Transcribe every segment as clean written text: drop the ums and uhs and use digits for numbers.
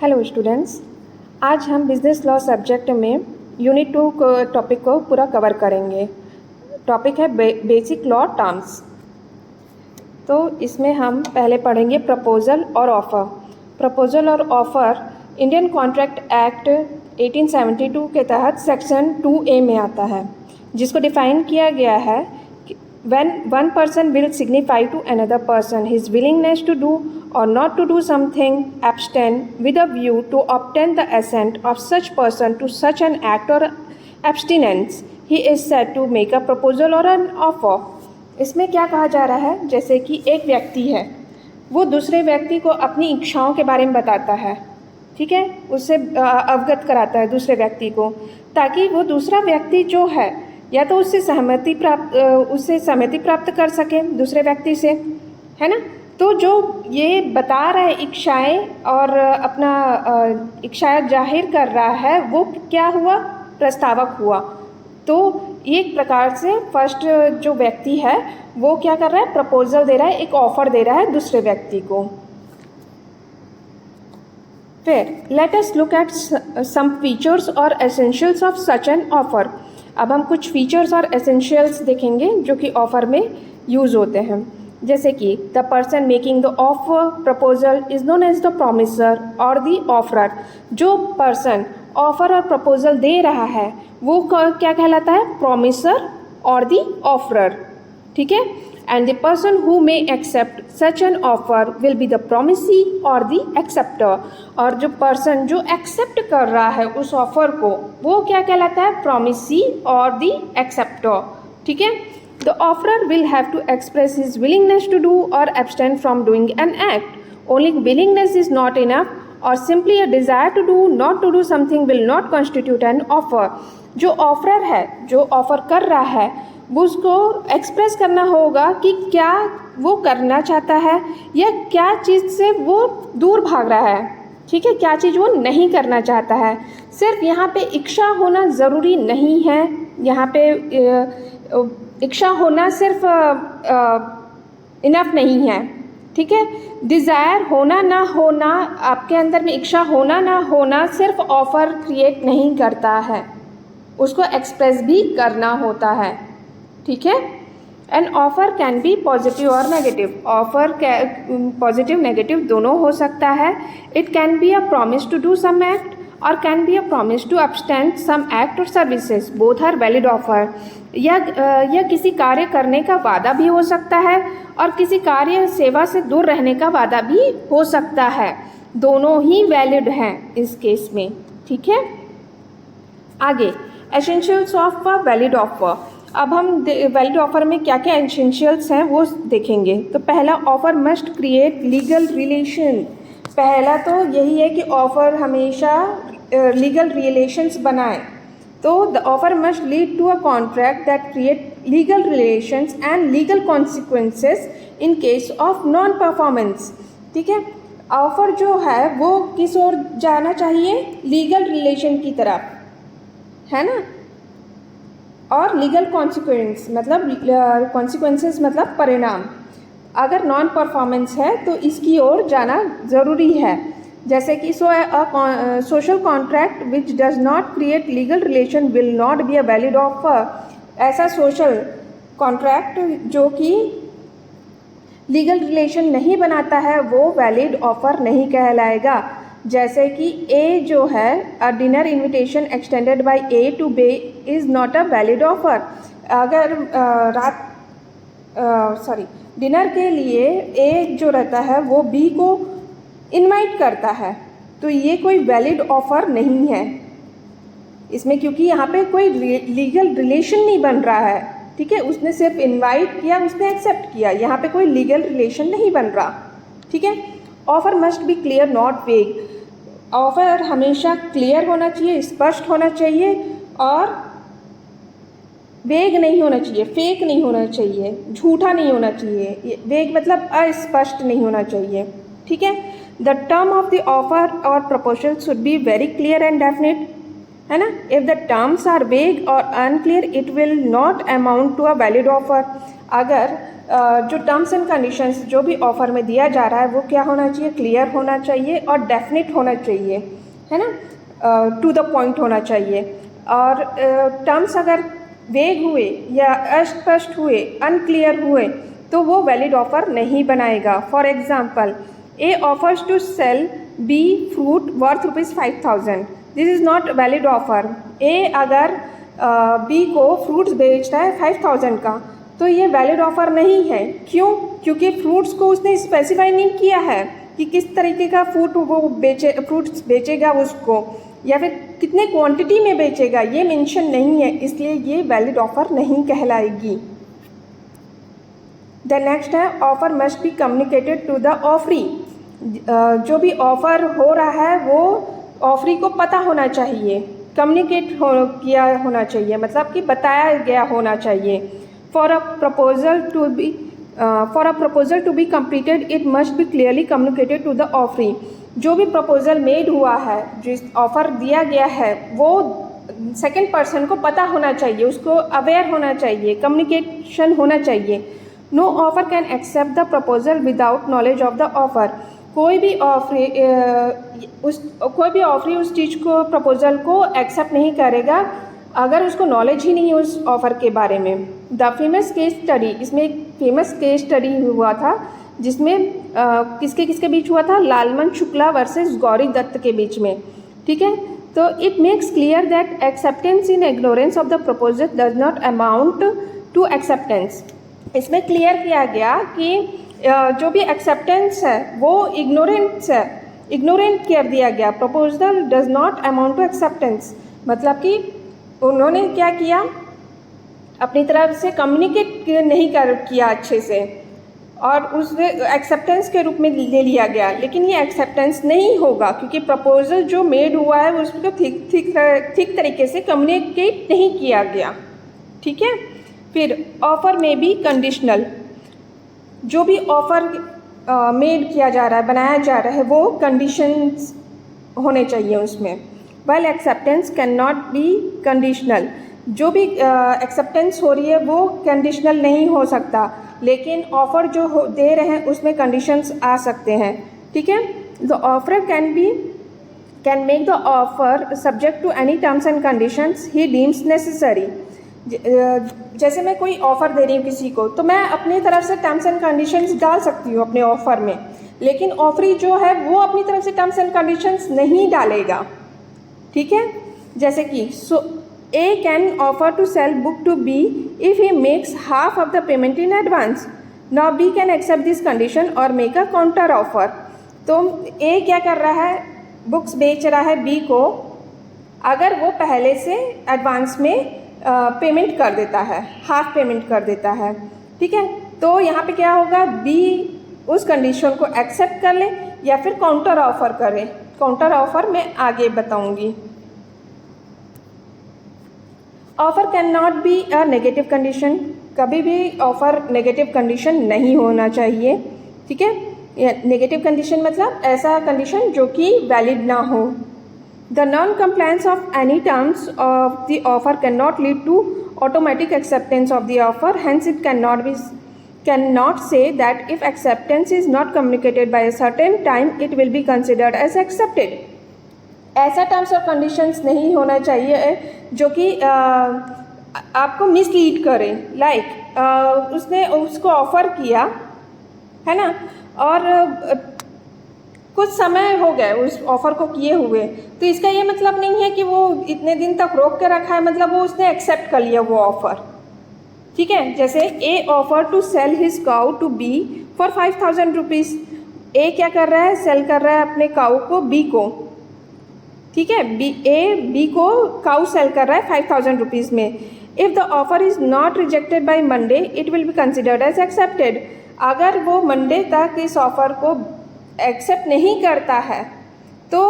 Hello students, आज हम business law subject में यूनिट 2 टॉपिक को पूरा कवर करेंगे। टॉपिक है बेसिक लॉ टर्म्स। तो इसमें हम पहले पढ़ेंगे प्रपोजल और ऑफ़र। प्रपोजल और ऑफ़र इंडियन कॉन्ट्रैक्ट एक्ट 1872 के तहत सेक्शन 2A में आता है, जिसको डिफ़ाइन किया गया है when one person will signify to another person his willingness to do or not to do something, abstain with a view to obtain the assent of such person to such an act or abstinence, he is said to make a proposal or an offer. इसमें क्या कहा जा रहा है, जैसे कि एक व्यक्ति है, वो दूसरे व्यक्ति को अपनी इच्छाओं के बारे में बताता है, ठीक है, उससे अवगत कराता है दूसरे व्यक्ति को, ताकि वो दूसरा व्यक्ति जो है या तो उससे सहमति प्राप्त कर सके दूसरे व्यक्ति से, है ना। तो जो ये बता रहा है इच्छाएं और अपना इच्छाएं जाहिर कर रहा है, वो क्या हुआ, प्रस्तावक हुआ। तो एक प्रकार से फर्स्ट जो व्यक्ति है वो क्या कर रहा है, प्रपोजल दे रहा है, एक ऑफर दे रहा है दूसरे व्यक्ति को। फिर let us look at some features और essentials of such an offer. अब हम कुछ फीचर्स और एसेंशियल्स देखेंगे जो कि ऑफ़र में यूज़ होते हैं। जैसे कि the person making the offer proposal is known as the promiser और द ऑफरर। जो पर्सन ऑफर और प्रपोजल दे रहा है वो क्या कहलाता है, प्रॉमिसर और द ऑफरर, ठीक है। And the person who may accept such an offer will be the promisee और द एक्सेप्टर। और जो पर्सन जो एक्सेप्ट कर रहा है उस ऑफर को, वो क्या कहलाता है, प्रोमिसी और द एक्सेप्टर, ठीक है। The offerer will have to express his willingness to do or abstain from doing an act. Only willingness is not enough or simply a desire to do not to do something will not constitute an offer. जो offerer है, जो offer कर रहा है, वो उसको express करना होगा कि क्या वो करना चाहता है या क्या चीज़ से वो दूर भाग रहा है, ठीक है, क्या चीज़ वो नहीं करना चाहता है। सिर्फ यहाँ पे इच्छा होना ज़रूरी नहीं है, यहाँ पे इच्छा होना सिर्फ इनफ नहीं है, ठीक है। डिज़ायर होना ना होना, आपके अंदर में इच्छा होना ना होना सिर्फ ऑफ़र क्रिएट नहीं करता है, उसको एक्सप्रेस भी करना होता है, ठीक है। An offer can be positive or negative. Offer positive negative दोनों हो सकता है। It can be a promise to do some act or can be a promise to abstain some act or services, both are valid offer. या किसी कार्य करने का वादा भी हो सकता है और किसी कार्य सेवा से दूर रहने का वादा भी हो सकता है, दोनों ही वैलिड हैं इस केस में, ठीक है। आगे essentials of a valid offer. अब हम वैलिड ऑफर में क्या क्या एसेंशियल्स हैं वो देखेंगे। तो पहला, offer must create legal relation. पहला तो यही है कि ऑफर हमेशा लीगल रिलेशंस बनाए। तो the offer must lead to a contract that create legal relations and legal consequences in case of non performance, ठीक है। ऑफर जो है वो किस ओर जाना चाहिए, लीगल रिलेशन की तरफ, है ना। और लीगल कॉन्सिक्वेंस मतलब कॉन्सिक्वेंसेस मतलब परिणाम। अगर नॉन परफॉर्मेंस है तो इसकी ओर जाना ज़रूरी है। जैसे कि social contract which does not create legal relation will not be a valid offer. ऐसा सोशल कॉन्ट्रैक्ट जो कि लीगल रिलेशन नहीं बनाता है वो वैलिड ऑफर नहीं कहलाएगा। जैसे कि ए जो है, a dinner invitation extended by A to B is not a valid offer. अगर डिनर के लिए ए जो रहता है वो बी को इनवाइट करता है, तो ये कोई वैलिड ऑफर नहीं है इसमें, क्योंकि यहाँ पे कोई लीगल रिलेशन नहीं बन रहा है, ठीक है। उसने सिर्फ इनवाइट किया, उसने एक्सेप्ट किया, यहाँ पे कोई लीगल रिलेशन नहीं बन रहा, ठीक है। Offer must be clear not वेग। ऑफर हमेशा क्लियर होना चाहिए, स्पष्ट होना चाहिए और वेग नहीं होना चाहिए, फेक नहीं होना चाहिए, झूठा नहीं होना चाहिए। वेग मतलब अस्पष्ट नहीं होना चाहिए, ठीक है। The term of the offer और proposal should be very clear and definite. है ना। If the terms are vague or unclear it will not amount to a valid offer. अगर जो टर्म्स एंड कंडीशंस जो भी ऑफ़र में दिया जा रहा है वो क्या होना चाहिए, क्लियर होना चाहिए और डेफिनेट होना चाहिए, है ना, टू द पॉइंट होना चाहिए। और टर्म्स अगर वेग हुए या अस्पष्ट हुए, अनक्लियर हुए, तो वो वैलिड ऑफ़र नहीं बनाएगा। For example, A offers to sell B fruit worth ₹5,000, this is not valid offer. A अगर बी को फ्रूट्स बेचता है 5,000 का, तो ये वैलिड ऑफ़र नहीं है। क्यों? क्योंकि फ्रूट्स को उसने स्पेसिफाई नहीं किया है कि किस तरीके का फ्रूट्स बेचेगा उसको, या फिर कितने क्वांटिटी में बेचेगा, ये मेंशन नहीं है, इसलिए ये वैलिड ऑफ़र नहीं कहलाएगी। द नेक्स्ट है offer must be communicated to the offeree. जो भी ऑफ़र हो रहा है वो ऑफरी को पता होना चाहिए, कम्युनिकेट किया होना चाहिए, मतलब कि बताया गया होना चाहिए। For a proposal to be completed it must be clearly communicated to the offeree. जो भी प्रपोजल मेड हुआ है, जिस ऑफ़र दिया गया है, वो सेकेंड पर्सन को पता होना चाहिए, उसको अवेयर होना चाहिए, कम्युनिकेशन होना चाहिए। No offer can accept the proposal without knowledge of the offer. कोई भी ऑफरी उस चीज़ को, प्रपोजल को एक्सेप्ट नहीं करेगा अगर उसको नॉलेज ही नहीं है उस ऑफ़र के बारे में। द फेमस केस स्टडी, इसमें एक फेमस केस स्टडी हुआ था जिसमें किसके बीच हुआ था, लालमन शुक्ला वर्सेस गौरी दत्त के बीच में, ठीक है। तो it makes clear that acceptance in ignorance of the proposal does not amount to acceptance. इसमें क्लियर किया गया कि जो भी एक्सेप्टेंस है वो इग्नोरेंट कर दिया गया। Proposal does not amount to acceptance, मतलब कि उन्होंने क्या किया, अपनी तरफ से कम्युनिकेट नहीं किया अच्छे से, और उसे एक्सेप्टेंस के रूप में ले लिया गया। लेकिन ये एक्सेप्टेंस नहीं होगा क्योंकि प्रपोजल जो मेड हुआ है उसको ठीक तरीके से कम्युनिकेट नहीं किया गया, ठीक है। फिर ऑफ़र में भी कंडीशनल, जो भी ऑफ़र मेड किया जा रहा है, बनाया जा रहा है, वो कंडीशंस होने चाहिए उसमें। While acceptance can not B conditional, जो भी एक्सेप्टेंस हो रही है वो कंडीशनल नहीं हो सकता, लेकिन ऑफ़र जो दे रहे हैं उसमें कंडीशंस आ सकते हैं, ठीक है। The offer can make the offer subject to any terms and conditions he deems necessary. जैसे मैं कोई ऑफ़र दे रही हूँ किसी को, तो मैं अपनी तरफ से टर्म्स एंड कंडीशंस डाल सकती हूँ अपने ऑफ़र में, लेकिन ऑफरी जो है वो अपनी तरफ से टर्म्स एंड कंडीशंस नहीं डालेगा, ठीक है। जैसे कि A can offer to sell book to B if he makes half of the payment in advance. Now B can accept this condition or make a counter offer. तो A क्या कर रहा है, बुक्स बेच रहा है बी को, अगर वो पहले से एडवांस में पेमेंट कर देता है, हाफ पेमेंट कर देता है, ठीक है। तो यहाँ पे क्या होगा, बी उस कंडीशन को एक्सेप्ट कर ले या फिर काउंटर ऑफर करे। काउंटर ऑफर मैं आगे बताऊंगी। Offer can not be a negative condition, कभी भी ऑफर नेगेटिव कंडीशन नहीं होना चाहिए, ठीक है। नेगेटिव कंडीशन मतलब ऐसा कंडीशन जो कि वैलिड ना हो। The non compliance of any terms of the offer can not lead to automatic acceptance of the offer, hence it cannot say that if acceptance is not communicated by a certain time it will be considered as accepted। ऐसा terms और conditions नहीं होना चाहिए जो कि आपको mislead करे। उसने उसको ऑफ़र किया है ना, और कुछ समय हो गए उस ऑफ़र को किए हुए, तो इसका ये मतलब नहीं है कि वो इतने दिन तक रोक के रखा है, मतलब वो उसने एक्सेप्ट कर लिया वो ऑफ़र, ठीक है। जैसे a offer to sell his cow to be for 5,000 rupees. ए क्या कर रहा है, सेल कर रहा है अपने काउ को बी को, ठीक है। बी को काउ सेल कर रहा है 5,000 रुपीज़ में। If the offer is not rejected by Monday it will be considered as accepted. अगर वो मंडे तक इस ऑफ़र को एक्सेप्ट नहीं करता है तो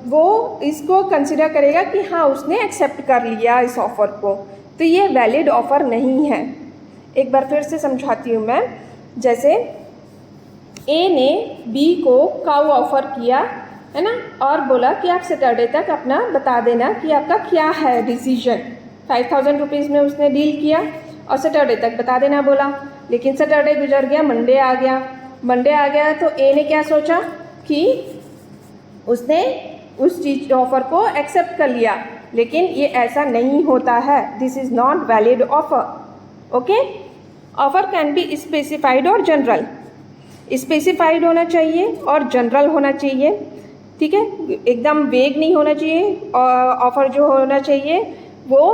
वो इसको कंसिडर करेगा कि हाँ उसने एक्सेप्ट कर लिया इस ऑफ़र को, तो ये वैलिड ऑफ़र नहीं है। एक बार फिर से समझाती हूँ मैं। जैसे ए ने बी को काउ ऑफ़र किया है ना, और बोला कि आप सैटरडे तक अपना बता देना कि आपका क्या है डिसीजन। 5000 रुपीज़ में उसने डील किया और सैटरडे तक बता देना बोला। लेकिन सैटरडे गुजर गया, मंडे आ गया। मंडे आ गया तो ए ने क्या सोचा कि उसने उस चीज ऑफर को एक्सेप्ट कर लिया, लेकिन ये ऐसा नहीं होता है। This is not valid offer. Okay, offer can be specified और जनरल। स्पेसिफाइड होना चाहिए और जनरल होना चाहिए, ठीक है, एकदम वेग नहीं होना चाहिए। ऑफर जो होना चाहिए वो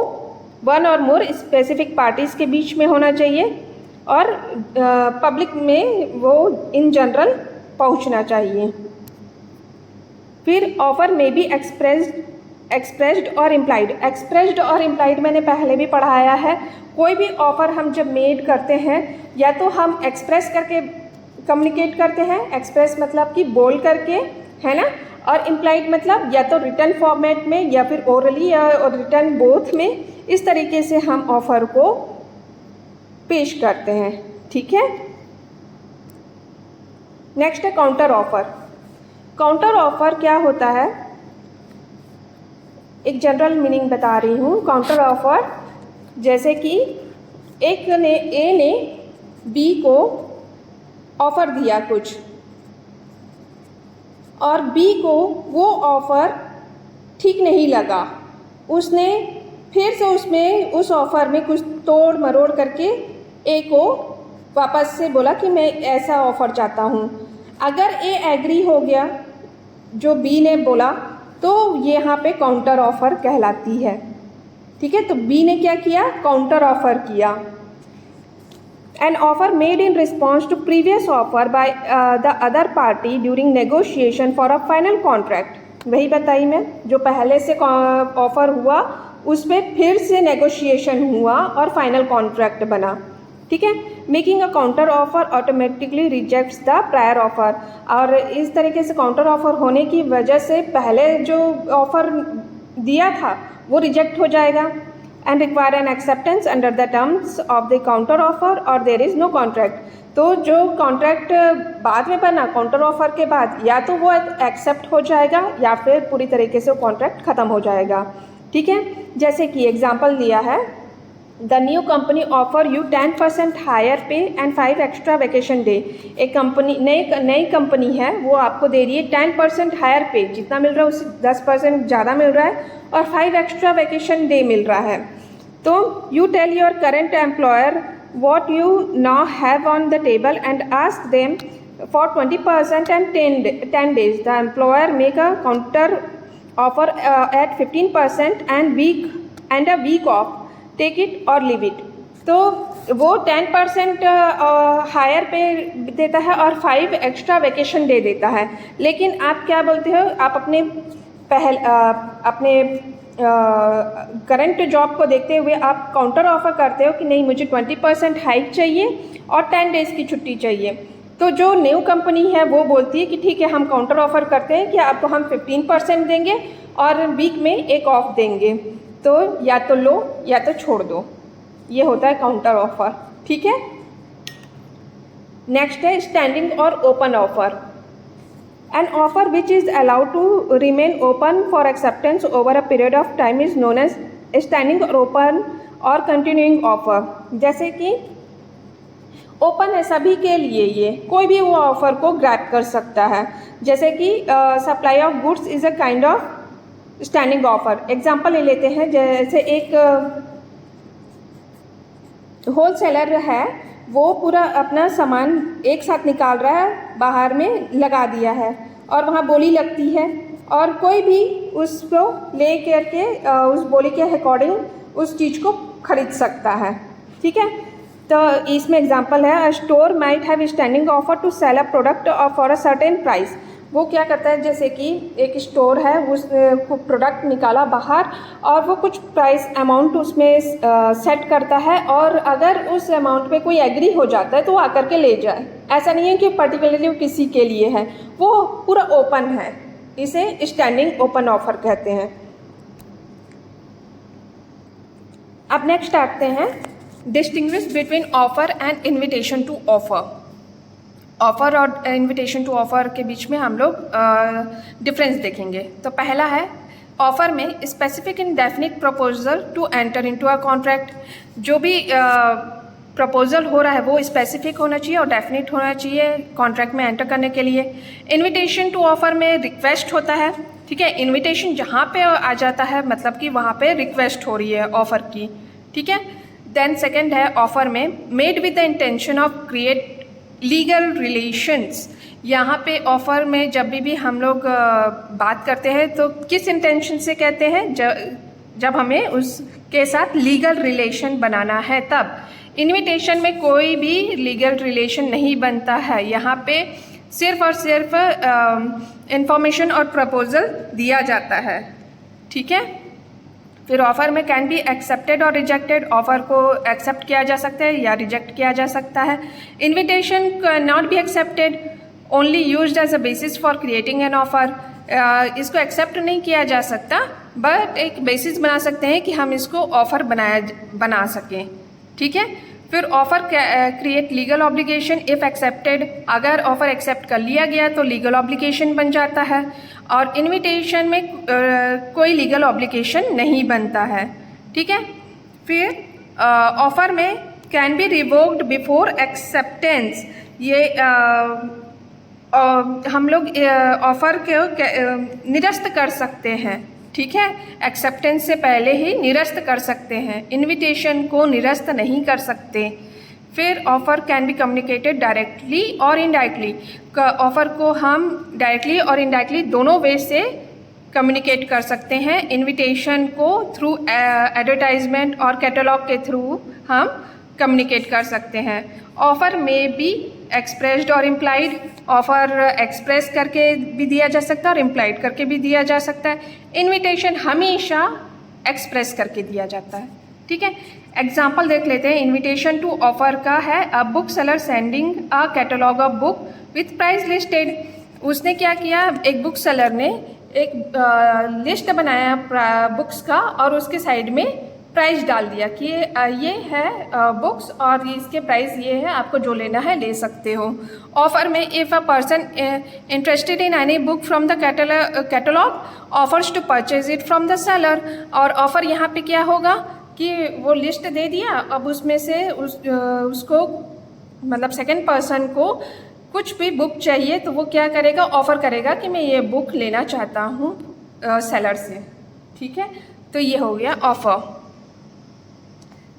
वन और मोर स्पेसिफिक पार्टीज़ के बीच में होना चाहिए और पब्लिक में वो इन जनरल पहुंचना चाहिए। फिर ऑफर में भी एक्सप्रेस्ड और इम्प्लाइड। एक्सप्रेस्ड और इम्प्लाइड मैंने पहले भी पढ़ाया है। कोई भी ऑफर हम जब मेड करते हैं या तो हम एक्सप्रेस करके कम्युनिकेट करते हैं, एक्सप्रेस मतलब कि बोल करके, है ना, और इम्प्लाइड मतलब या तो रिटर्न फॉर्मेट में या फिर ओरली या रिटर्न बोथ में। इस तरीके से हम ऑफर को पेश करते हैं, ठीक है। नेक्स्ट है काउंटर ऑफर। काउंटर ऑफर क्या होता है, एक जनरल मीनिंग बता रही हूँ। काउंटर ऑफर जैसे कि ए ने बी को ऑफर दिया कुछ और बी को वो ऑफर ठीक नहीं लगा, उसने फिर से उस ऑफर में कुछ तोड़ मरोड़ करके ए को वापस से बोला कि मैं ऐसा ऑफर चाहता हूँ। अगर ए एग्री हो गया जो बी ने बोला तो ये यहाँ पे काउंटर ऑफर कहलाती है, ठीक है। तो बी ने क्या किया, काउंटर ऑफर किया। An offer made in response to previous offer by the other party during negotiation for a final contract। वही बताई मैं, जो पहले से ऑफर हुआ उस पर फिर से नेगोशिएशन हुआ और फाइनल कॉन्ट्रैक्ट बना, ठीक है। Making a counter offer automatically rejects the prior offer. और इस तरीके से काउंटर ऑफर होने की वजह से पहले जो ऑफर दिया था वो रिजेक्ट हो जाएगा। And require an acceptance under the terms of the counter offer और देयर इज़ नो कॉन्ट्रैक्ट। तो जो कॉन्ट्रैक्ट बाद में बना काउंटर ऑफर के बाद, या तो वो एक्सेप्ट हो जाएगा या फिर पूरी तरीके से वो कॉन्ट्रैक्ट ख़त्म हो जाएगा, ठीक है। जैसे कि एग्जाम्पल दिया है, the new company offer you 10% higher pay and 5 extra vacation day. एक कंपनी नई कंपनी है, वो आपको दे रही है 10% हायर पे, जितना मिल रहा है उससे 10% ज़्यादा मिल रहा है और 5 एक्स्ट्रा वेकेशन डे मिल रहा है। तो you tell your current employer what you now have on the table and ask them for 20% and 10 days. The employer make a counter offer at 15% and a week off. Take it or leave it. तो वो 10% higher पे देता है और 5 extra vacation day देता है। लेकिन आप क्या बोलते हो, आप अपने करंट जॉब को देखते हुए आप काउंटर ऑफर करते हो कि नहीं, मुझे 20% हाइक चाहिए और 10 डेज़ की छुट्टी चाहिए। तो जो न्यू कंपनी है वो बोलती है कि ठीक है, हम काउंटर ऑफर करते हैं कि आपको हम 15% देंगे और वीक में एक ऑफ देंगे, तो या तो लो या तो छोड़ दो। ये होता है काउंटर ऑफर, ठीक है। नेक्स्ट है स्टैंडिंग और open offer. An offer which is allowed to remain open for acceptance over a period of time is known as standing or open or continuing offer। जैसे कि ओपन है सभी के लिए, ये कोई भी वो ऑफर को ग्रैब कर सकता है। जैसे कि supply of goods is a kind of standing offer. Example ले लेते हैं, जैसे एक होलसेलर है, वो पूरा अपना सामान एक साथ निकाल रहा है, बाहर में लगा दिया है और वहाँ बोली लगती है और कोई भी उसको ले करके उस बोली के अकॉर्डिंग उस चीज़ को खरीद सकता है, ठीक है। तो इसमें एग्जांपल है, a store might have standing offer to sell a product for a certain price. वो क्या करता है, जैसे कि एक स्टोर है, उस प्रोडक्ट निकाला बाहर और वो कुछ प्राइस अमाउंट उसमें सेट करता है और अगर उस अमाउंट पे कोई एग्री हो जाता है तो वो आकर के ले जाए। ऐसा नहीं है कि पर्टिकुलरली किसी के लिए है, वो पूरा ओपन है। इसे स्टैंडिंग ओपन ऑफर कहते हैं। अब नेक्स्ट आते हैं, distinguish between offer and invitation to offer. Offer और इनविटेशन टू ऑफ़र के बीच में हम लोग डिफरेंस देखेंगे। तो पहला है ऑफ़र में specific in definite proposal to enter into a contract. जो भी प्रपोजल हो रहा है वो स्पेसिफिक होना चाहिए और डेफिनिट होना चाहिए कॉन्ट्रैक्ट में एंटर करने के लिए। इनविटेशन टू ऑफ़र में रिक्वेस्ट होता है, ठीक है। इनविटेशन जहाँ पे आ जाता है मतलब कि वहाँ पे रिक्वेस्ट हो रही है ऑफ़र की, ठीक है। देन सेकंड है ऑफ़र में made with the intention of create legal relations. यहाँ पे ऑफ़र में जब भी हम लोग बात करते हैं तो किस इंटेंशन से कहते हैं, जब हमें उसके साथ लीगल रिलेशन बनाना है तब। इनविटेशन में कोई भी लीगल रिलेशन नहीं बनता है, यहाँ पे सिर्फ और सिर्फ इंफॉर्मेशन और प्रपोजल दिया जाता है, ठीक है। फिर ऑफ़र में कैन बी एक्सेप्टेड और रिजेक्टेड। ऑफ़र को एक्सेप्ट किया जा सकता है या रिजेक्ट किया जा सकता है। Invitation not be accepted, only used as a basis for creating an offer. इसको एक्सेप्ट नहीं किया जा सकता बट एक बेसिस बना सकते हैं कि हम इसको ऑफ़र बना सकें, ठीक है। फिर offer create legal obligation if accepted. अगर ऑफ़र एक्सेप्ट कर लिया गया तो लीगल ऑब्लिगेशन बन जाता है, और इनविटेशन में कोई लीगल ऑब्लिगेशन नहीं बनता है, ठीक है। फिर ऑफ़र में can be revoked before acceptance. ये हम लोग ऑफ़र को निरस्त कर सकते हैं, ठीक है। एक्सेप्टेंस से पहले ही निरस्त कर सकते हैं, इनविटेशन को निरस्त नहीं कर सकते। फिर offer can be communicated directly और इनडायरेक्टली। ऑफ़र को हम डायरेक्टली और इनडायरेक्टली दोनों वे से कम्युनिकेट कर सकते हैं। इनविटेशन को थ्रू एडवर्टाइजमेंट और कैटलॉग के थ्रू हम कम्युनिकेट कर सकते हैं। ऑफ़र में बी एक्सप्रेस्ड और इम्प्लाइड। ऑफ़र एक्सप्रेस करके भी दिया जा सकता है और इम्प्लाइड करके भी दिया जा सकता है। इनविटेशन हमेशा एक्सप्रेस करके दिया जाता है, ठीक है। एग्जाम्पल देख लेते हैं। इनविटेशन टू ऑफ़र का है a book seller sending a catalogue of book with price listed. उसने क्या किया, एक बुक सेलर ने एक लिस्ट बनाया बुक्स का और उसके साइड में प्राइस डाल दिया कि ये है बुक्स और इसके प्राइस ये है, आपको जो लेना है ले सकते हो। ऑफ़र में if a person interested in any book from the catalogue offers to purchase it from the seller. और ऑफ़र यहाँ पे क्या होगा कि वो लिस्ट दे दिया, अब उसमें से उसको मतलब सेकंड पर्सन को कुछ भी बुक चाहिए तो वो क्या करेगा, ऑफ़र करेगा कि मैं ये बुक लेना चाहता हूँ सेलर से, ठीक है। तो ये हो गया ऑफ़र।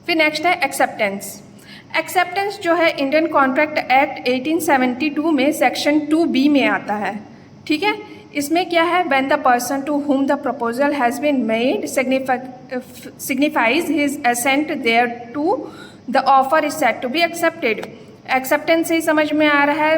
फिर नेक्स्ट है एक्सेप्टेंस। एक्सेप्टेंस जो है इंडियन कॉन्ट्रैक्ट एक्ट 1872 में सेक्शन 2B में आता है, ठीक है। इसमें क्या है, when the person to whom the proposal has been made signifies his assent there to the offer is set to be accepted. Acceptance से ही समझ में आ रहा है,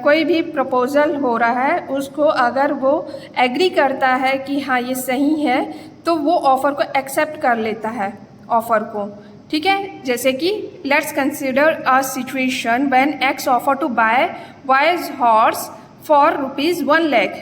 कोई भी प्रपोजल हो रहा है उसको अगर वो एग्री करता है कि हाँ ये सही है तो वो ऑफ़र को एक्सेप्ट कर लेता है ऑफ़र को, ठीक है। जैसे कि let's consider a situation when X offer to buy Y's horse for ₹1 lakh.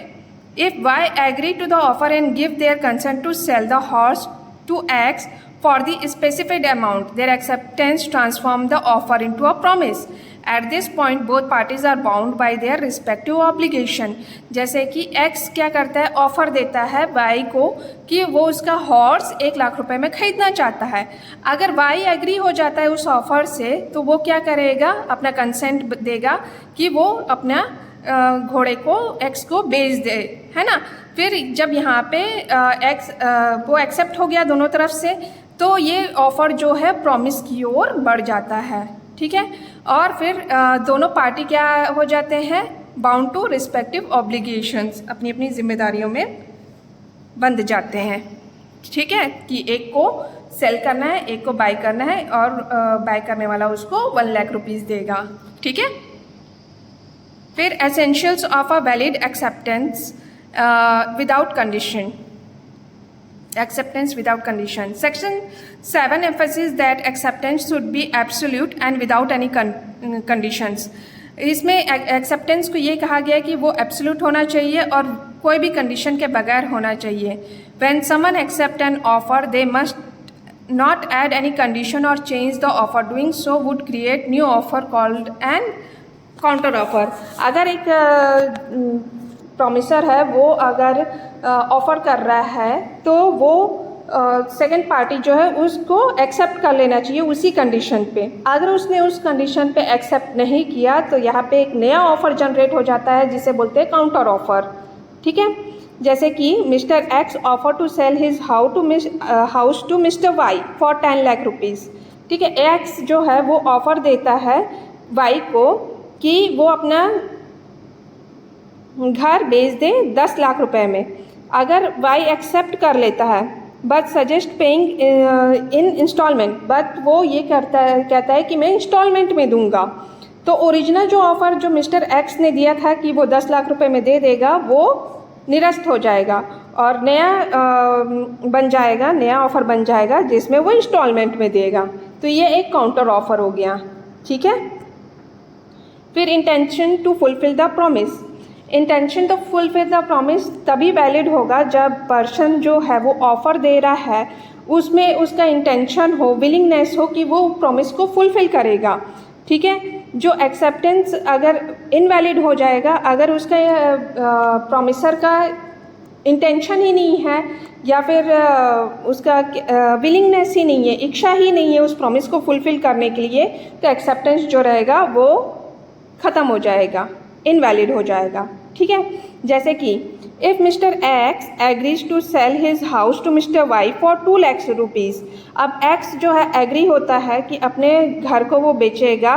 If Y agree to the offer and give their consent to sell the horse to X for the specified amount, their acceptance transform the offer into a promise. At this point, both parties are bound by their respective obligation. जैसे कि X क्या करता है, offer देता है Y को कि वो उसका हॉर्स 1 लाख रुपए में खरीदना चाहता है। अगर Y एग्री हो जाता है उस ऑफ़र से तो वो क्या करेगा, अपना कंसेंट देगा कि वो अपना घोड़े को X को बेच दे, है ना। फिर जब यहाँ पे X वो एक्सेप्ट हो गया दोनों तरफ से तो ये ऑफ़र जो है प्रॉमिस की ओर बढ़ जाता है, ठीक है। और फिर दोनों पार्टी क्या हो जाते हैं, बाउंड टू रिस्पेक्टिव ऑब्लिगेशंस, अपनी अपनी जिम्मेदारियों में बंध जाते हैं, ठीक है। कि एक को सेल करना है, एक को बाय करना है और बाय करने वाला उसको 1 लाख रुपीज़ देगा, ठीक है। फिर essentials of a valid acceptance without condition. Acceptance without condition. Section 7 emphasizes that acceptance should be absolute and without any conditions. इसमें एक्सेप्टेंस को ये कहा गया है कि वो एब्सोल्यूट होना चाहिए और कोई भी कंडीशन के बगैर होना चाहिए। When someone accept an offer, they must not add any condition or change the offer. Doing so would create new offer called an counter offer, अगर एक प्रॉमिसर है वो अगर ऑफ़र कर रहा है तो वो सेकंड पार्टी जो है उसको एक्सेप्ट कर लेना चाहिए उसी कंडीशन पे। अगर उसने उस कंडीशन पे एक्सेप्ट नहीं किया तो यहाँ पे एक नया ऑफ़र जनरेट हो जाता है जिसे बोलते हैं काउंटर ऑफ़र। ठीक है, जैसे कि mister X offer to sell his house to mister Y for 10 lakh rupees. ठीक है, एक्स जो है वो ऑफ़र देता है वाई को कि वो अपना घर बेच दे 10 लाख रुपए में। अगर वाई एक्सेप्ट कर लेता है but suggest paying in instalment, but वो ये कहता है कि मैं इंस्टॉलमेंट में दूंगा, तो ओरिजिनल जो ऑफ़र जो मिस्टर एक्स ने दिया था कि वो 10 लाख रुपए में दे देगा वो निरस्त हो जाएगा और नया बन जाएगा, नया ऑफ़र बन जाएगा जिसमें वो इंस्टॉलमेंट में देगा। तो ये एक काउंटर ऑफ़र हो गया। ठीक है, फिर intention to fulfil the promise. Intention to fulfil the promise तभी वैलिड होगा जब पर्सन जो है वो ऑफ़र दे रहा है उसमें उसका इंटेंशन हो, विलिंगनेस हो कि वो प्रॉमिस को फुलफिल करेगा। ठीक है, जो एक्सेप्टेंस अगर इनवैलिड हो जाएगा अगर उसका प्रॉमिसर का इंटेंशन ही नहीं है या फिर उसका विलिंगनेस ही नहीं है, इच्छा ही नहीं है उस प्रॉमिस को फुलफिल करने के लिए, तो एक्सेप्टेंस जो रहेगा वो ख़त्म हो जाएगा, इनवैलिड हो जाएगा। ठीक है, जैसे कि if mister X agrees to sell his house to mister Y for 2 lakh rupees. अब एक्स जो है एग्री होता है कि अपने घर को वो बेचेगा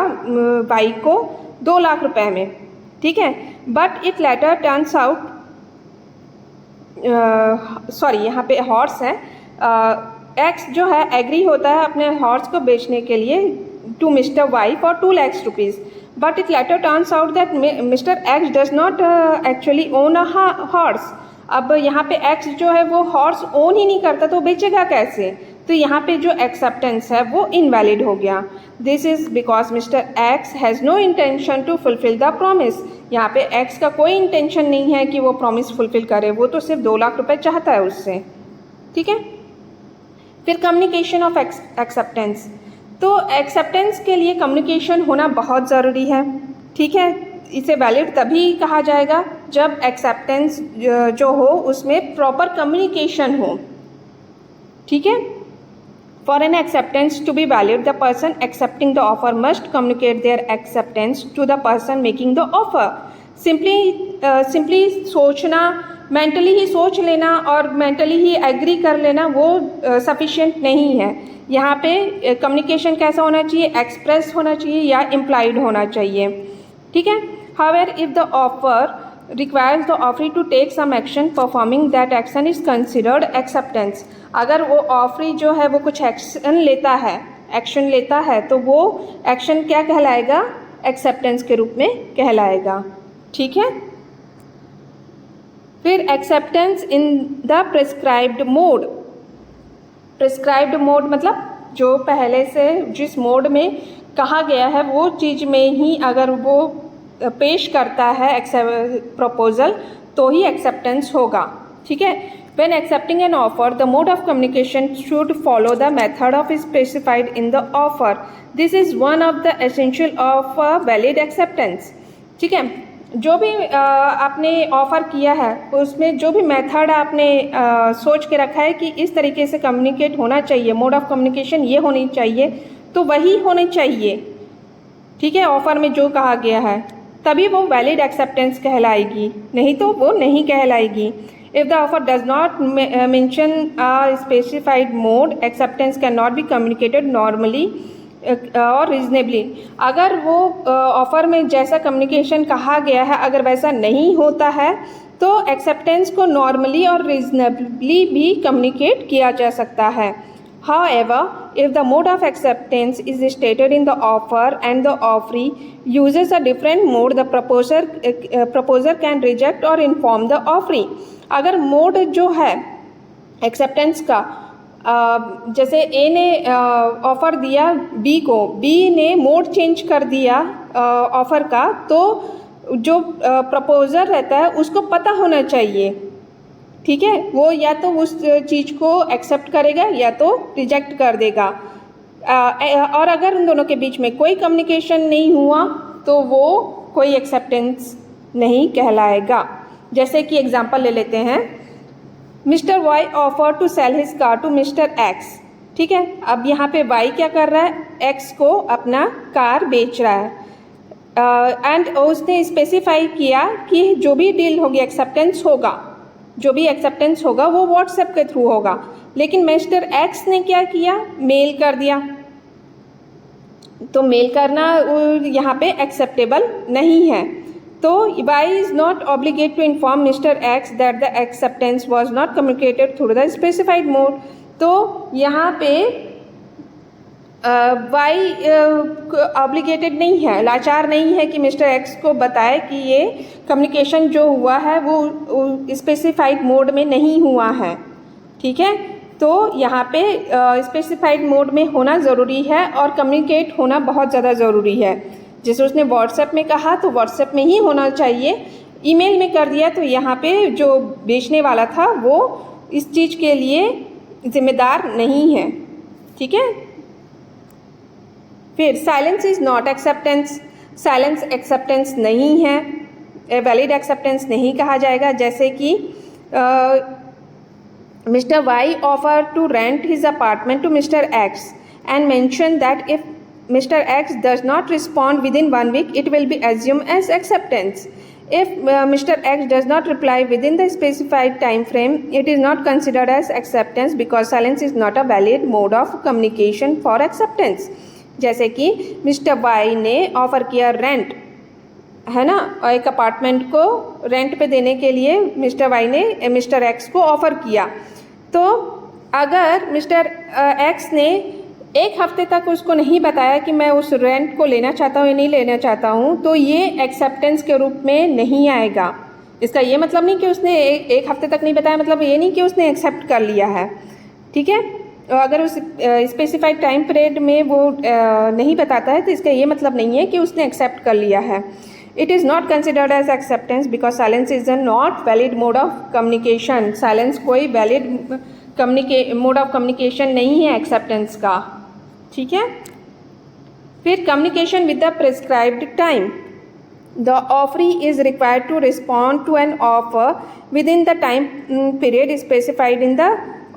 वाई को 2 लाख रुपए में। ठीक है, but it later turns out, sorry यहाँ पे हॉर्स है, एक्स जो है एग्री होता है अपने हॉर्स को बेचने के लिए to mister Y for 2 lakh rupees, but it later turns out that Mr. X does not actually own a horse। अब यहाँ पे X जो है वो हॉर्स ओन ही नहीं करता तो बेचेगा कैसे, तो यहाँ पे जो एक्सेप्टेंस है वो इनवैलिड हो गया। This is because mister X has no intention to fulfil the promise. यहाँ पे X का कोई इंटेंशन नहीं है कि वो प्रॉमिस फुलफिल करे, वो तो सिर्फ 2 लाख रुपए चाहता है उससे। ठीक है, फिर कम्युनिकेशन ऑफ एक्सेप्टेंस। तो एक्सेप्टेंस के लिए कम्युनिकेशन होना बहुत ज़रूरी है। ठीक है, इसे वैलिड तभी कहा जाएगा जब एक्सेप्टेंस जो हो उसमें प्रॉपर कम्युनिकेशन हो। ठीक है, for an acceptance to be valid the person accepting the offer must communicate their acceptance to the person making the offer. Simply सोचना, मेंटली ही सोच लेना और मेंटली ही एग्री कर लेना वो सफिशिएंट नहीं है। यहाँ पे कम्युनिकेशन कैसा होना चाहिए, एक्सप्रेस होना चाहिए या इम्प्लाइड होना चाहिए। ठीक है, however if the offer requires the offeree to take some action performing that action is considered acceptance. अगर वो ऑफरी जो है वो कुछ एक्शन लेता है तो वो एक्शन क्या कहलाएगा, एक्सेप्टेंस के रूप में कहलाएगा। ठीक है, फिर acceptance in the prescribed mode. Prescribed mode मतलब जो पहले से जिस मोड में कहा गया है वो चीज़ में ही अगर वो पेश करता है प्रपोजल तो ही एक्सेप्टेंस होगा। ठीक है, when accepting an offer the mode of communication should follow the method of specified in the offer. This is one of the essential of valid acceptance. ठीक है, जो भी आपने ऑफ़र किया है उसमें जो भी मेथड आपने सोच के रखा है कि इस तरीके से कम्युनिकेट होना चाहिए, मोड ऑफ कम्युनिकेशन ये होनी चाहिए, तो वही होनी चाहिए। ठीक है, ऑफ़र में जो कहा गया है तभी वो वैलिड एक्सेप्टेंस कहलाएगी, नहीं तो वो नहीं कहलाएगी। If the offer does not mention a specified mode acceptance can not be communicated normally और रीजनेबली। अगर वो ऑफ़र में जैसा कम्युनिकेशन कहा गया है अगर वैसा नहीं होता है तो एक्सेप्टेंस को नॉर्मली और रीजनेबली भी कम्युनिकेट किया जा सकता है। However, if the mode of acceptance is stated in the offer and the offeree uses a different mode, the proposer can reject or inform the offeree। अगर मोड जो है एक्सेप्टेंस का जैसे ए ने ऑफ़र दिया बी को, बी ने mode change कर दिया ऑफ़र का, तो जो प्रपोजर रहता है उसको पता होना चाहिए। ठीक है, वो या तो उस चीज़ को एक्सेप्ट करेगा या तो रिजेक्ट कर देगा। और अगर उन दोनों के बीच में कोई कम्युनिकेशन नहीं हुआ तो वो कोई एक्सेप्टेंस नहीं कहलाएगा। जैसे कि एग्जांपल ले लेते हैं, mister Y offer to sell his car to mister X. ठीक है, अब यहाँ पे वाई क्या कर रहा है, एक्स को अपना कार बेच रहा है एंड उसने स्पेसिफाई किया कि जो भी डील होगी, एक्सेप्टेंस होगा, जो भी एक्सेप्टेंस होगा वो व्हाट्सएप के थ्रू होगा। लेकिन मिस्टर एक्स ने क्या किया, मेल कर दिया। तो मेल करना यहाँ पे एक्सेप्टेबल नहीं है। तो Y is not obligated to inform Mr. X that the acceptance was not communicated through the specified mode। तो यहाँ पे Y ऑब्लिगेटेड नहीं है, लाचार नहीं है कि मिस्टर एक्स को बताए कि ये कम्युनिकेशन जो हुआ है वो स्पेसिफाइड मोड में नहीं हुआ है। ठीक है, तो यहाँ पे स्पेसिफाइड मोड में होना ज़रूरी है और कम्युनिकेट होना बहुत ज़्यादा ज़रूरी है। जैसे उसने व्हाट्सएप में कहा तो व्हाट्सएप में ही होना चाहिए, ईमेल में कर दिया तो यहाँ पे जो बेचने वाला था वो इस चीज़ के लिए जिम्मेदार नहीं है। ठीक है, फिर silence is not acceptance. Silence acceptance नहीं है, वैलिड एक्सेप्टेंस नहीं कहा जाएगा। जैसे कि mister Y offer to rent his apartment to mister X and mention that if Mr. X does not respond within 1 week, it will be assumed as acceptance. If Mr. X does not reply within the specified time frame, it is not considered as acceptance because silence is not a valid mode of communication for acceptance. जैसे कि Mr. Y ने offer किया rent, है ना, एक apartment को rent पे देने के लिए Mr. Y ने Mr. X को ऑफ़र किया। तो अगर Mr. X ने एक हफ्ते तक उसको नहीं बताया कि मैं उस रेंट को लेना चाहता हूँ या नहीं लेना चाहता हूँ, तो ये एक्सेप्टेंस के रूप में नहीं आएगा। इसका ये मतलब नहीं कि उसने एक हफ्ते तक नहीं बताया, मतलब ये नहीं कि उसने एक्सेप्ट कर लिया है। ठीक है, अगर उस स्पेसिफाइड टाइम पीरियड में वो नहीं बताता है तो इसका ये मतलब नहीं है कि उसने एक्सेप्ट कर लिया है। It is not considered as acceptance because silence is a not valid mode of communication. Silence कोई वैलिड मोड ऑफ कम्युनिकेशन नहीं है एक्सेप्टेंस का। ठीक है, फिर communication with the prescribed time. The offeree is required to respond to an offer within the time period specified in the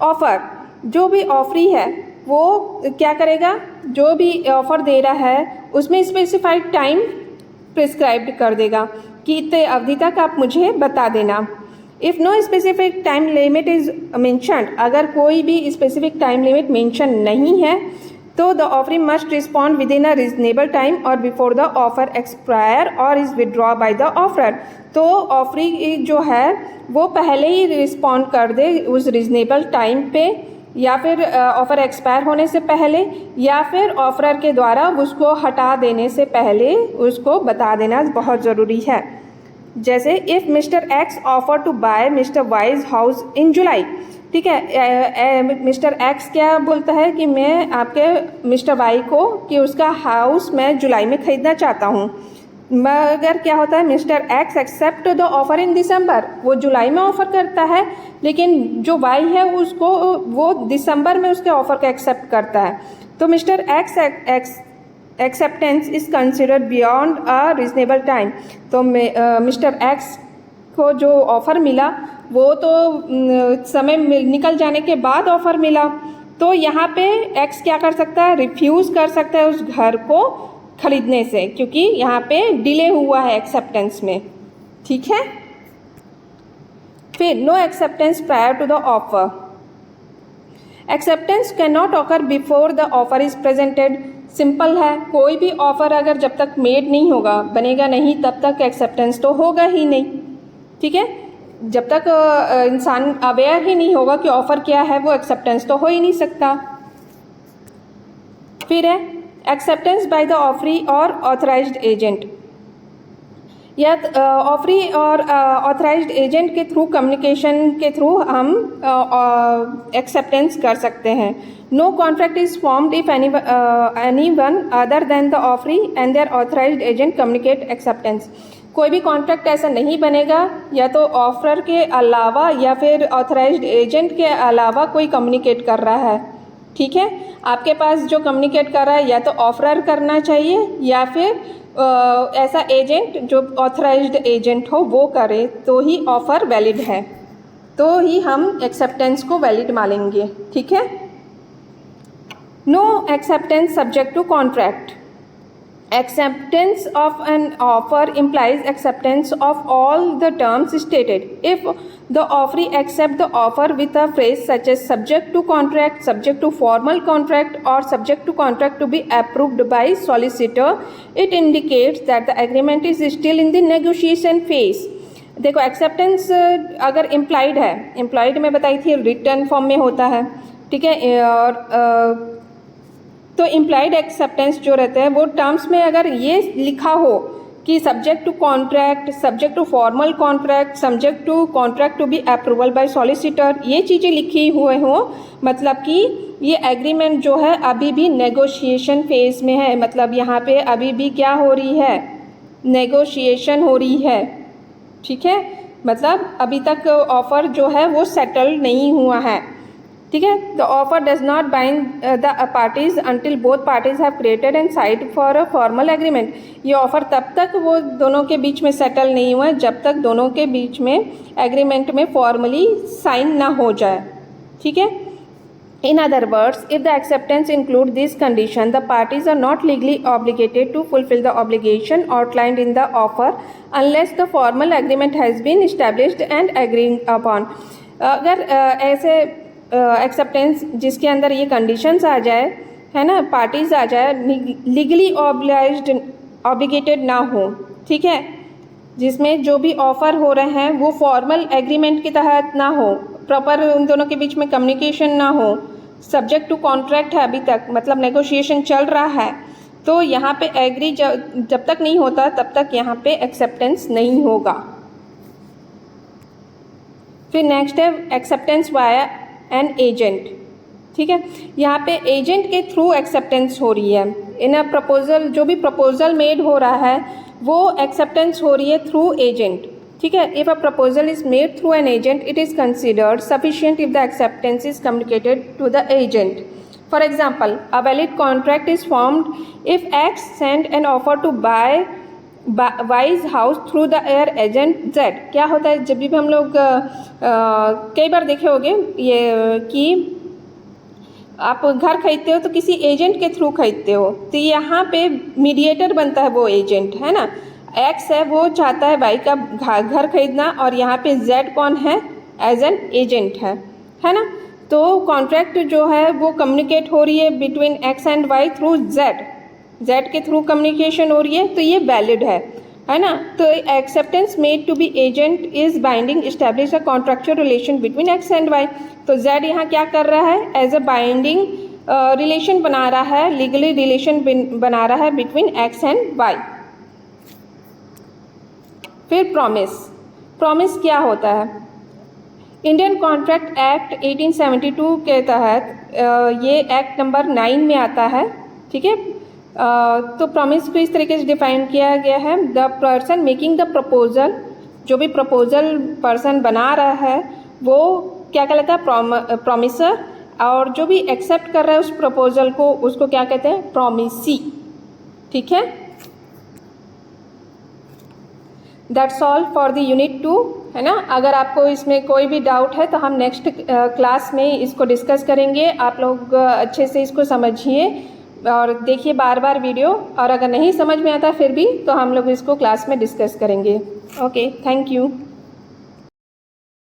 offer. जो भी offeree है वो क्या करेगा, जो भी ऑफर दे रहा है उसमें स्पेसिफाइड टाइम प्रिस्क्राइब्ड कर देगा कि इतने अवधि तक आप मुझे बता देना। If no specific time limit is mentioned, अगर कोई भी स्पेसिफिक टाइम लिमिट मेंशन नहीं है तो the offeree must respond with in a reasonable time और बिफोर द ऑफर एक्सपायर और is withdraw by the offeror. तो ऑफरी जो है वो पहले ही रिस्पॉन्ड कर दे उस रीजनेबल टाइम पे, या फिर ऑफ़र एक्सपायर होने से पहले, या फिर ऑफरर के द्वारा उसको हटा देने से पहले उसको बता देना बहुत ज़रूरी है। जैसे if mister X offer to buy mister Y's house in July. ठीक है, मिस्टर एक्स क्या बोलता है कि मैं आपके मिस्टर वाई को कि उसका हाउस मैं जुलाई में ख़रीदना चाहता हूँ, मगर क्या होता है mister X accept the offer in December. वो जुलाई में ऑफ़र करता है लेकिन जो वाई है उसको वो दिसंबर में उसके ऑफ़र का एक्सेप्ट करता है। तो mister ex acceptance is considered beyond a reasonable time. तो मिस्टर एक्स को जो ऑफ़र मिला वो तो समय निकल जाने के बाद ऑफ़र मिला, तो यहाँ पे एक्स क्या कर सकता है, रिफ्यूज़ कर सकता है उस घर को खरीदने से, क्योंकि यहाँ पे डिले हुआ है एक्सेप्टेंस में। ठीक है, फिर no acceptance prior to the offer. Acceptance can not occur before the offer is presented. Simple है, कोई भी ऑफर अगर जब तक मेड नहीं होगा, बनेगा नहीं, तब तक एक्सेप्टेंस तो होगा ही नहीं। ठीक है, जब तक इंसान अवेयर ही नहीं होगा कि ऑफ़र क्या है, वो एक्सेप्टेंस तो हो ही नहीं सकता। फिर है एक्सेप्टेंस बाय द ऑफरी और ऑथराइज्ड एजेंट। या ऑफरी और ऑथराइज्ड एजेंट के थ्रू, कम्युनिकेशन के थ्रू हम एक्सेप्टेंस कर सकते हैं। No contract is formed if any one other than the offeree and their authorised agent communicate acceptance. कोई भी कॉन्ट्रैक्ट ऐसा नहीं बनेगा या तो ऑफर के अलावा या फिर ऑथराइज्ड एजेंट के अलावा कोई कम्युनिकेट कर रहा है। ठीक है, आपके पास जो कम्युनिकेट कर रहा है या तो ऑफरर करना चाहिए या फिर ऐसा एजेंट जो ऑथराइज्ड एजेंट हो वो करे तो ही ऑफ़र वैलिड है, तो ही हम एक्सेप्टेंस को वैलिड मानेंगे। ठीक है। No acceptance subject to contract. Acceptance of an offer implies acceptance of all the terms stated. If the offeree accepts the offer with a phrase such as subject to contract, subject to formal contract, or subject to contract to be approved by solicitor, it indicates that the agreement is still in the negotiation phase. देखो acceptance अगर implied है, implied में बताई थी return form में होता है। ठीक है। और तो इम्प्लाइड एक्सेप्टेंस जो रहते हैं वो टर्म्स में अगर ये लिखा हो कि subject to contract, subject to formal contract, subject to contract to be approval by solicitor, ये चीज़ें लिखी हुए हों, मतलब कि ये एग्रीमेंट जो है अभी भी नेगोशिएशन फेज में है। मतलब यहाँ पे अभी भी क्या हो रही है, नेगोशिएशन हो रही है। ठीक है। मतलब अभी तक ऑफ़र जो है वो सेटल नहीं हुआ है। ठीक है। The offer does not bind the parties until both parties have created and side for a formal agreement. ये ऑफर तब तक वो दोनों के बीच में सेटल नहीं हुआ है जब तक दोनों के बीच में एग्रीमेंट में फॉर्मली साइन ना हो जाए। ठीक है। In other words, if the acceptance includes this condition, the parties are not legally obligated to fulfill the obligation outlined in the offer unless the formal agreement has been established and agreed upon. अगर ऐसे acceptance जिसके अंदर ये conditions आ जाए, है ना, parties आ जाए, legally obligated ना हो। ठीक है। जिसमें जो भी ऑफ़र हो रहे हैं वो फॉर्मल एग्रीमेंट के तहत ना हो, प्रॉपर उन दोनों के बीच में कम्युनिकेशन ना हो, सब्जेक्ट टू कॉन्ट्रैक्ट है अभी तक, मतलब नेगोशिएशन चल रहा है, तो यहाँ पे एग्री जब तक नहीं होता तब तक यहाँ पे एक्सेप्टेंस नहीं होगा। फिर नेक्स्ट है एक्सेप्टेंस वाया एन एजेंट। ठीक है। यहाँ पे एजेंट के थ्रू एक्सेप्टेंस हो रही है। इन अ प्रपोजल, जो भी प्रपोजल मेड हो रहा है वो एक्सेप्टेंस हो रही है थ्रू एजेंट। ठीक है। If a proposal is made through an agent it is considered sufficient if the acceptance is communicated to the agent. For example, a valid contract is formed if X send an offer to buy Y's house through the air agent Z. क्या होता है, जब भी हम लोग कई बार देखे होंगे ये कि आप घर खरीदते हो तो किसी एजेंट के थ्रू खरीदते हो, तो यहाँ पे मीडिएटर बनता है वो एजेंट, है ना। एक्स है वो चाहता है वाई का घर खरीदना और यहाँ पे जेड कौन है, एज एन एजेंट है ना। तो कॉन्ट्रैक्ट जो है वो कम्युनिकेट हो रही है between X and Y through Z के थ्रू कम्युनिकेशन हो रही है, तो ये वैलिड है ना। तो acceptance made to be agent is binding establish a contractual relation between X and Y. तो जेड यहाँ क्या कर रहा है, एज अ बाइंडिंग रिलेशन बना रहा है, लीगली रिलेशन बना रहा है बिटवीन एक्स एंड वाई। फिर प्रॉमिस क्या होता है, इंडियन कॉन्ट्रैक्ट एक्ट 1872 के तहत ये एक्ट नंबर 9 में आता है। ठीक है। तो प्रॉमिस को इस तरीके से डिफाइन किया गया है, the person making the proposal, जो भी प्रपोजल पर्सन बना रहा है वो क्या कहलाता है, प्रॉमिसर, और जो भी एक्सेप्ट कर रहा है उस प्रपोजल को उसको क्या कहते हैं, प्रॉमिसी। ठीक है। That's all for the unit 2, है ना। अगर आपको इसमें कोई भी डाउट है तो हम नेक्स्ट क्लास में इसको डिस्कस करेंगे। आप लोग अच्छे से इसको समझिए और देखिए बार बार वीडियो, और अगर नहीं समझ में आता फिर भी तो हम लोग इसको क्लास में डिस्कस करेंगे। Okay, thank you.